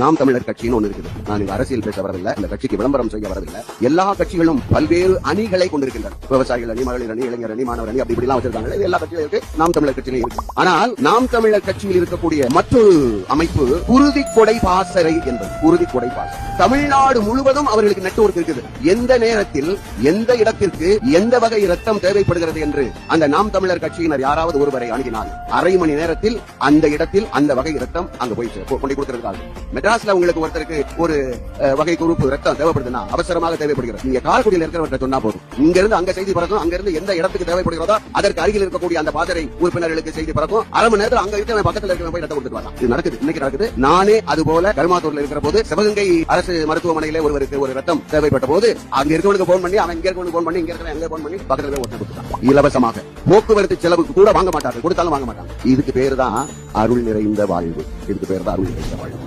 நாம் தமிழர் கட்சின்னு ஒண்ணு இருக்குது. நான் இங்க அரசியல் பேச வரவில்லை, இந்த கட்சிக்கு விளம்பரம் செய்ய வரவில்லை. எல்லா கட்சிகளும் பல்வேறு அணிகளை கொண்டிருக்கின்றன. விவசாயிகள் அணி, மகளிர் அணி, இளைஞர் அணி, மாணவர் அணி, அப்படி எல்லாம் வச்சிருக்காங்க. இது எல்லா கட்சியிலும் இருக்கு, நாம் தமிழர் கட்சியிலும் இருக்கு. ஆனால் நாம் தமிழர் கட்சியில் இருக்கக்கூடிய மற்றொரு அமைப்பு குருதி கொடை பாசறை என்பது. குருதி கொடை பாசறை தமிழ்நாடு முழுவதும் அவர்களுக்கு நெட்வொர்க் இருக்குது. எந்த நேரத்தில் எந்த இடத்திற்கு எந்த வகை ரத்தம் தேவைப்படுகிறது என்று அந்த நாம் தமிழர் கட்சியினர் யாராவது ஒருவரை அணுகினால் அரை மணி நேரத்தில் அந்த இடத்தில் அந்த வகை ரத்தம் அங்க போய் கொண்டு கொடுத்திருக்காங்க. மெட்ராஸ்ல உங்களுக்கு ஒருத்தருக்கு ஒரு வகை குரூப் ரத்தம் தேவைப்படுதுன்னா அவசரமாக தேவைப்படுகிறது. நீங்க காரைக்குடியில் இருக்கிறவற்றை சொன்னா போதும், இங்க இருந்து அங்க செய்தி பறக்கும், அங்க இருந்து எந்த இடத்துக்கு தேவைப்படுகிறதோ அதற்கு அருகில் இருக்கக்கூடிய அந்த பாசறை உறுப்பினர்களுக்கு செய்தி பறக்கும். அரை மணி நேரத்தில் அங்க இருக்க பக்கத்தில் இருக்கிற போய் ரத்தம் கொடுத்துட்டு வரலாம். இது நடக்குது, இன்னைக்கு நடக்குது. நானே அது போல கருமாத்தூர்ல இருக்கிற போது சிவகங்கை அரசு மருத்துவமனையிலே ஒருவருக்கு ஒரு ரத்தம் தேவைப்பட்ட போது அங்க இருக்கவனுக்கு போன் பண்ணி, அவன் இங்க இருக்கவனுக்கு போன் பண்ணி, இங்க இருக்கிற எங்க போன் பண்ணி பக்கத்துல ஒருத்தர் கொடுத்துட்டான் இலவசமாக. போக்குவரத்து செலவுக்கு கூட வாங்க மாட்டார்கள், கொடுத்தாலும் வாங்க மாட்டாங்க. இதுக்கு பேரு தான் அருள் நிறைந்த வாழ்வு. இதுக்கு பேர் தான் அருள் நிறைந்த வாழ்வு.